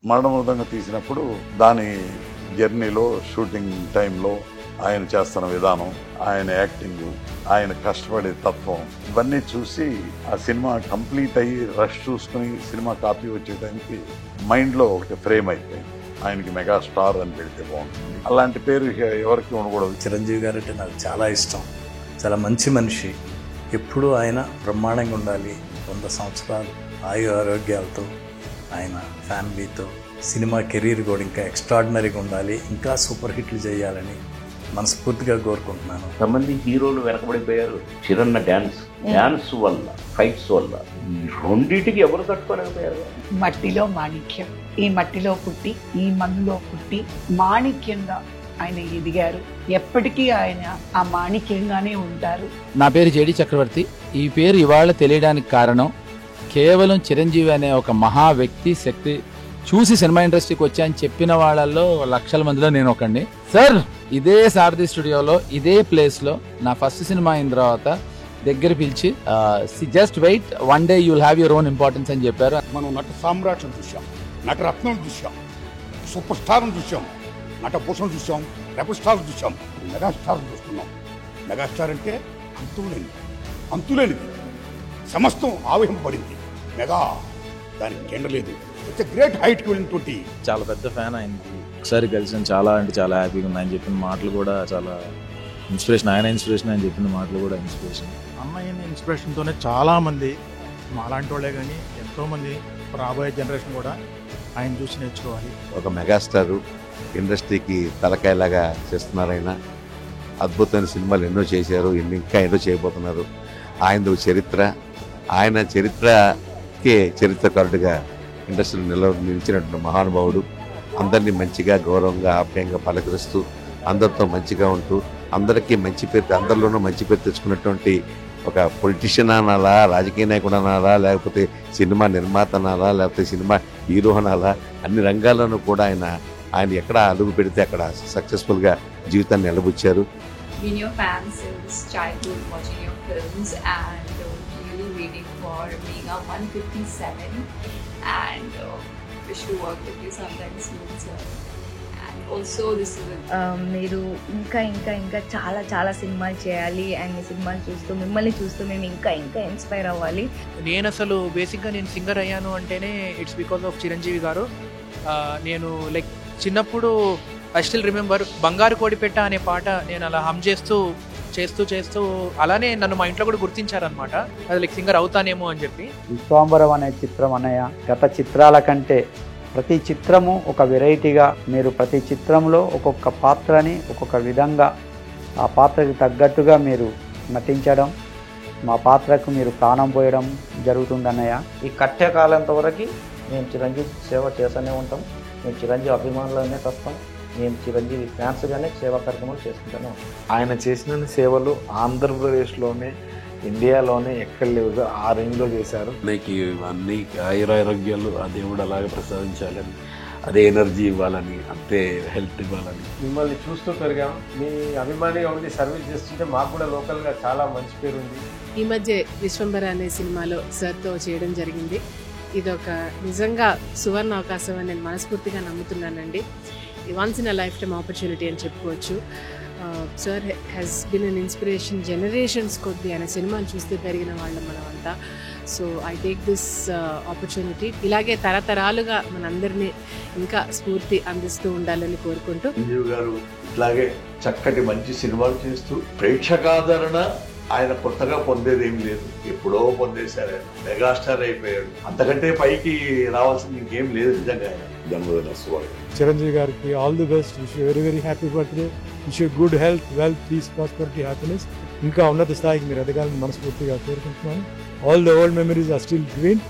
మరణమృదంగా తీసినప్పుడు దాని జర్నీలో షూటింగ్ టైంలో ఆయన చేస్తున్న విధానం, ఆయన యాక్టింగ్, ఆయన కష్టపడే తత్వం ఇవన్నీ చూసి ఆ సినిమా కంప్లీట్ అయ్యి రష్ చూసుకుని సినిమా కాపీ వచ్చే టైంకి మైండ్లో ఒకటి ఫ్రేమ్ అయిపోయింది. ఆయనకి మెగా స్టార్ అని పెడితే బాగుంటుంది. అలాంటి పేరు ఎవరికి ఉండకూడదు. చిరంజీవి గారు అంటే నాకు చాలా ఇష్టం. చాలా మంచి మనిషి. ఎప్పుడూ ఆయన బ్రహ్మాండంగా ఉండాలి. 100 సంవత్సరాలు ఆయు ఆరోగ్యాలతో ఆయన ఫ్యామిలీతో సినిమా కెరీర్ కూడా ఇంకా ఎక్స్ట్రాడినరీగా ఉండాలి. ఇంకా సూపర్ హిట్లు చేయాలని మనస్ఫూర్తిగా కోరుకుంటున్నాను. కొంతమంది హీరోలు వెనకబడిపోయారు. చిరన్న డాన్స్ వల్ల, ఫైట్స్ వల్ల రెండింటికి ఎవరు తట్టుకోలేకపోయారు. మట్టిలో మాణిక్యం, ఈ మట్టిలో పుట్టి ఈ మన్నులో పుట్టి మాణిక్యంగా ఆయన ఎదిగారు. ఎప్పటికీ ఆయన ఆ మాణిక్యంగానే ఉంటారు. నా పేరు జేడి చక్రవర్తి. ఈ పేరు ఇవాళ తెలియడానికి కారణం కేవలం చిరంజీవి అనే ఒక మహా వ్యక్తి శక్తి చూసి సినిమా ఇండస్ట్రీకి వచ్చాయని చెప్పిన వాళ్ళల్లో లక్షల మందిలో నేను ఒకడిని. సార్, ఇదే సారథి స్టూడియోలో ఇదే ప్లేస్లో నా ఫస్ట్ సినిమా అయిన తర్వాత దగ్గర పిలిచి just wait, one day you'll have your own importance అని చెప్పారు. మనం నట సామ్రాట్లను చూసాం, నటరత్నం చూసాం, సూపర్ స్టార్ను చూసాం, నటభూషణ్ చూసాం, రెబల్ స్టార్ చూసాం, మెగాస్టార్ చూస్తున్నాం. మెగాస్టార్ అంటే అంతులేనిది, సమస్తం ఆవహింపబడింది. మెగా దానికి ఎండలేదు. ఇట్స్ ఎ గ్రేట్ హైట్కి వెళ్ళినటువంటి చాలా పెద్ద ఫ్యాన్ ఆయనకి. ఒకసారి కలిసాను, చాలా అంటే చాలా హ్యాపీగా ఉంది. ఆయన చెప్పిన మాటలు కూడా చాలా ఇన్స్పిరేషన్. ఆయన ఇన్స్పిరేషన్, ఆయన చెప్పిన మాటలు కూడా ఇన్స్పిరేషన్. అమ్మాయిని ఇన్స్పిరేషన్తోనే చాలామంది మాలాంటి వాళ్ళే కానీ ఎంతోమంది రాబోయే జనరేషన్ కూడా ఆయన చూసి నేర్చుకోవాలి. ఒక మెగాస్టారు ఇండస్ట్రీకి తలకాయలాగా చేస్తున్నారు. ఆయన అద్భుతమైన సినిమాలు ఎన్నో చేశారు, ఇంకా ఎన్నో చేయబోతున్నారు. ఆయనది చరిత్ర, ఆయన చరిత్రకే చరిత్రకారుడిగా ఇండస్ట్రీలో నిలిచినటువంటి మహానుభావుడు. అందరినీ మంచిగా, గౌరవంగా, ఆప్యాయంగా పలకరిస్తూ అందరితో మంచిగా ఉంటూ అందరికీ మంచి పేరు, అందరిలోనూ మంచి పేరు తెచ్చుకున్నటువంటి ఒక పొలిటీషియన్ అనాలా, రాజకీయ నాయకుడు అనాలా, లేకపోతే సినిమా నిర్మాత అనాలా, లేకపోతే సినిమా హీరో అనాలా, అన్ని రంగాల్లోనూ కూడా ఆయన ఎక్కడ అడుగు పెడితే అక్కడ సక్సెస్ఫుల్గా జీవితాన్ని నిలబుచ్చారు. Been your fan since childhood, watching your films and really waiting for Mega 157 and wish to work with you sometime soon, sir. And also this is మీరు ఇంకా చాలా సినిమాలు చేయాలి. అండ్ సినిమాలు చూస్తూ మిమ్మల్ని చూస్తూ మేము ఇంకా ఇన్స్పైర్ అవ్వాలి. నేను అసలు బేసిక్గా నేను సింగర్ అయ్యాను అంటేనే ఇట్స్ బికాస్ ఆఫ్ చిరంజీవి గారు. నేను లైక్ చిన్నప్పుడు ఐ స్టిల్ రిమెంబర్ బంగారు కోడిపెట్ట అనే పాట నేను అలా హమ్ చేస్తూ అలానే నన్ను మా ఇంట్లో కూడా గుర్తించారనమాట. అది లైక్ సింగర్ అవుతానేమో అని చెప్పి. విశ్వాంబరం అనే చిత్రం అన్నయ్య గత చిత్రాల కంటే ప్రతి చిత్రము ఒక వెరైటీగా, మీరు ప్రతి చిత్రంలో ఒక్కొక్క పాత్రని ఒక్కొక్క విధంగా ఆ పాత్రకి తగ్గట్టుగా మీరు నటించడం, మా పాత్రకు మీరు ప్రాణం పోయడం జరుగుతుంది అన్నయ్య. ఈ కట్టెకాలంత వరకు మేము చిరంజీవి సేవ చేస్తూనే ఉంటాం. మేము చిరంజీవి అభిమానులనే తప్ప మేము చిరంజీవి ఫ్యాన్స్గానే సేవా కార్యక్రమాలు చేసుకుంటూనే ఉంటాం. ఆయన చేసిన సేవలు ఆంధ్రప్రదేశ్లోనే, ఇండియాలోనే ఎక్కడ లేవు, ఆ రేంజ్లో చేశారు. నీకు అన్ని ఆయురారోగ్యాలు ఆ దేవుడు అలాగే ప్రసాదించాలని, అదే ఎనర్జీ ఇవ్వాలని, అంతే హెల్త్ ఇవ్వాలని. మిమ్మల్ని చూస్తూ పెరిగాం. మీ అభిమానిగా ఉండి సర్వీస్ చేస్తుంటే మాకు కూడా లోకల్గా చాలా మంచి పేరు ఉంది. ఈ మధ్య విశ్వంబర అనే సినిమాలో సార్తో చేయడం జరిగింది. ఇదొక నిజంగా సువర్ణ అవకాశం అని నేను మనస్ఫూర్తిగా నమ్ముతున్నానండి. Once in a lifetime opportunity అని చెప్పుకోవచ్చు. Sir has been an inspiration. Generations కొద్ది ఆయన సినిమాని చూస్తే పెరిగిన వాళ్ళం మనమంతా. So I take this opportunity. ఇలాగే తరతరాలుగా మనందరినీ ఇంకా స్ఫూర్తి అందిస్తూ ఉండాలని కోరుకుంటూ, చిరంజీవి గారు ఇట్లాగే చక్కటి మంచి సినిమాలు చేస్తూ ప్రేక్షకాదరణ ఆయన కొత్తగా పొందేదేం లేదు, ఎప్పుడో పొందేశారు. ఆయన మెగాస్టార్ అయిపోయాడు. అంతకంటే పైకి రావాల్సింది ఇంకేం లేదు. నిజంగా ఆయన జన్మదిన శుభాకాంక్షలు. చిరంజీవి గారికి all the best. Wish you very very happy birthday. Wish you good health, wealth, peace, prosperity, happiness. ఇంకా ఉన్నత స్థాయికి మీరు ఎదగాలని మనస్ఫూర్తిగా కోరుకుంటున్నాను. All the old memories are still green.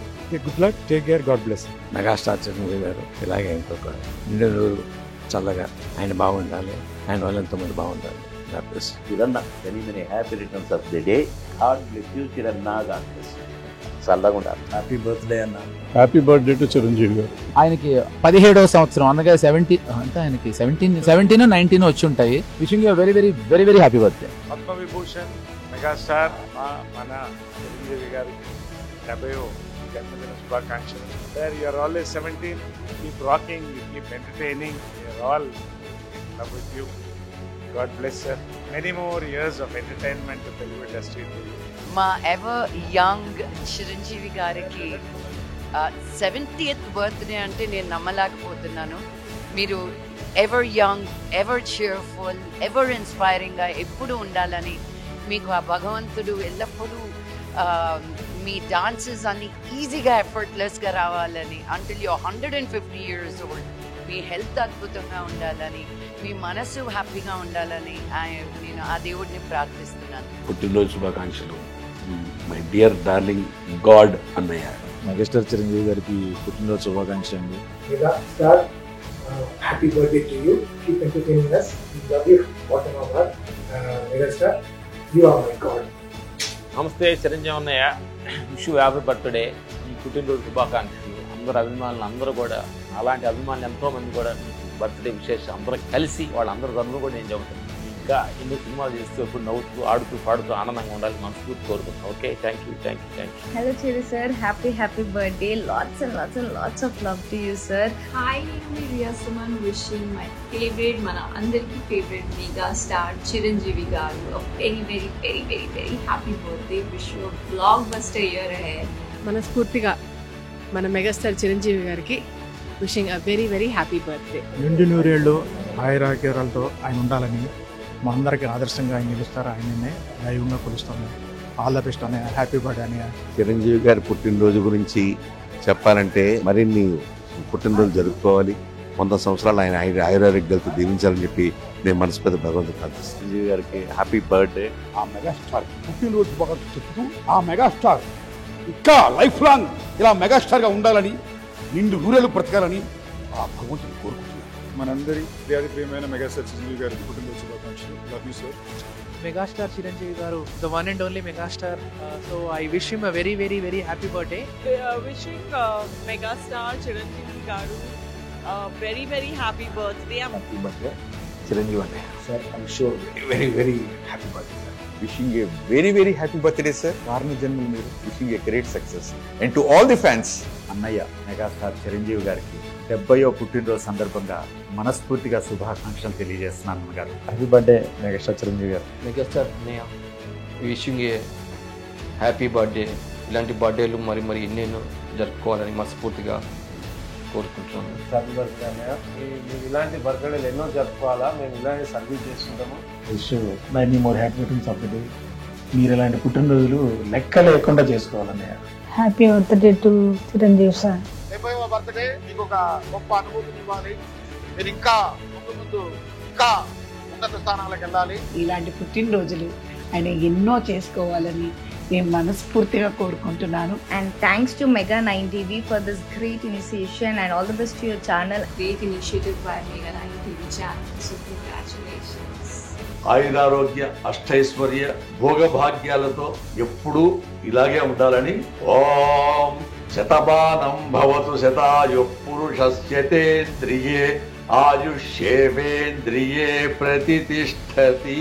Good luck, take care, God bless. Megastar Chiranjeevi గారు ఇలాగే ఇంకొక 2 రోజులు చల్లగా ఆయన బాగుండాలి, ఆయన వాళ్ళు ఎంతోమంది బాగుండాలి. చిరన్న many happy returns of the day. God bless you, చిరన్న. God bless you. చల్లగా ఉండాలి. హ్యాపీ బర్త్డే అన్న. హ్యాపీ బర్త్డే టు చిరంజీవి గారు. ఆయనకి 17వ సంవత్సరం అనగా 17 అంటే ఆయనకి 17 19 వచ్చి ఉంటాయి. Wishing you very very very very happy birthday. Padma Vibhushan megastar మన చిరంజీవి గారికి 70వ జన్మదిన శుభాకాంక్షలు. Sir, you are always 17. Keep rocking, you keep entertaining. We are all in love with you. God bless, sir. Many more years of entertainment to Telugu industry to you. మా ever young Chiranjeevi గారికి 70th birthday అంటే నేను నమ్మలేకపోతున్నాను. మీరు ever young, ever cheerful, ever ఇన్స్పైరింగ్గా ఎప్పుడు ఉండాలని మీకు ఆ భగవంతుడు ఎల్లప్పుడూ మీ డాన్సెస్ అన్ని ఈజీగా ఎఫర్ట్లెస్గా రావాలని, until you 150 years old me health అద్భుతంగా ఉండాలని, మీ మనసు హ్యాపీగా ఉండాలని నేను ఆ దేవుడిని ప్రార్థిస్తున్నాను. పుట్టినరోజు శుభాకాంక్షలు మై డియర్ డార్లింగ్ గాడ్ అన్నయ్య. మెగాస్టార్ చిరంజీవి గారికి పుట్టినరోజు శుభాకాంక్షలు అండి. Megastar happy birthday to you. Keep entertaining us. We love you. Bottom of heart. Megastar, you are my God. నమస్తే చిరంజీవి అన్నయ్య, విష్ యూ హ్యాపీ బర్త్డే. ఈ పుట్టినరోజు శుభాకాంక్షలు. అందరు అభిమానులు అందరూ కూడా, అలాంటి అభిమానులు ఎంతో మంది కూడా బర్త్డే విశేషం అందరూ కలిసి వాళ్ళందరూ తరఫున కూడా నేను చెబుతాను. ఇంకా ఎన్నో సినిమాలు చేస్తూ ఎప్పుడు నవ్వుతూ ఆడుతూ పాడుతూ ఆనందంగా ఉండాలి మనస్ఫూర్తి కోరుకుంటాం. Okay, thank you. Hello Chiri sir, happy birthday. Lots and lots of love to you sir. Hi, I'm Riya Suman wishing my favorite, mana andarki favorite mega star Chiranjeevi garu a very happy birthday. Wish you a blockbuster year ahead. మనస్ఫూర్తిగా మన megastar Chiranjeevi గారికి wishing అ very happy birthday. నిండు నూరేళ్ళు ఆయురారోగ్యాలతో ఆయన ఉండాలని, మా అందరికీ ఆదర్శంగా ఆయన నిలుస్తారు. ఆయననే దైవంగా కొలుస్తాము. ఆల్ ద బెస్ట్ అనే హ్యాపీ బర్త్డే అనే. చిరంజీవి గారి పుట్టినరోజు గురించి చెప్పాలంటే మరిన్ని పుట్టినరోజు జరుపుకోవాలి. 100 సంవత్సరాలు ఆయన ఆయురారోగ్యాలతో దీవించాలని చెప్పి నేను మనస్ఫూర్తి భగవంతుడు ప్రార్థిస్తాను. చిరంజీవి గారికి హ్యాపీ బర్త్డే. ఆ మెగాస్టార్ పుట్టినరోజు శుభాకాంక్షలు చెప్తూ ఆ మెగాస్టార్ ఇంకా లైఫ్ లాంగ్ ఇలా మెగాస్టార్గా ఉండాలని, నిండు నూరేళ్ళు బ్రతకాలని ఆ భగవంతుని కోరుకుంటున్నాను. మనందరి ప్రియమైన మెగాస్టార్ చిరంజీవి గారికి పుట్టినరోజు శుభాకాంక్షలు. Love you sir. Megastar Chiranjeevi garu, the one and only megastar. So I wish him a very happy birthday. Wishing megastar Chiranjeevi garu very happy birthday. Happy birthday Chiranjeevi అన్నయ్య. Sir I wish you very happy birthday sir. Wishing a very happy birthday, sir. వారిని జన్మలు మీరు. Wishing a great success. And to all the fans. అన్నయ్య megastar Chiranjeevi గారికి 70వ పుట్టినరోజు సందర్భంగా మనస్ఫూర్తిగా శుభాకాంక్షలు తెలియజేస్తున్నాను అన్నగారు. హ్యాపీ బర్త్డే మెగాస్టార్ చిరంజీవి గారు. మెగాస్టార్ అన్నయ్య విషింగ్ ఏ హ్యాపీ బర్త్డే. ఇలాంటి బర్త్డేలు మరి ఎన్నెన్నో జరుపుకోవాలని మనస్ఫూర్తిగా కోరుకుంటున్నాను. హ్యాపీ బర్త్డే అన్నయ్య. మీరు ఇలాంటి బర్త్డేలు ఎన్నో జరుపుకోవాలా, మేము ఇలాంటి సర్వీస్ చేస్తుంటాము. Wish many more happy returns of the day. మీరు ఇలాంటి పుట్టినరోజులు లెక్క లేకుండా చేసుకోవాలన్నయ్య. Happy birthday to Chiranjeevi sir. 70వ బర్త్డే మీకు ఒక గొప్ప అనుభూతిని ఇవ్వాలి. మీరు ఇంకా ముందు ఇంకా ఉన్నత స్థానాలకు వెళ్ళాలి. ఇలాంటి పుట్టినరోజులు ఆయన ఎన్నో చేసుకోవాలని నేను మనస్ఫూర్తిగా కోరుకుంటున్నాను. And thanks to Mega 9 TV for this great initiation and all the best to your channel. Great initiative by Mega 9 TV channel. So congratulations. ఆయురారోగ్య అష్టైశ్వర్య భోగభాగ్యాలతో ఎప్పుడూ ఇలాగే ఉండాలని ఓం శతమానం భవతు శతాయు పురుషస్యేంద్రియే ఆయుష్యేవేంద్రియే ప్రతిష్టతి.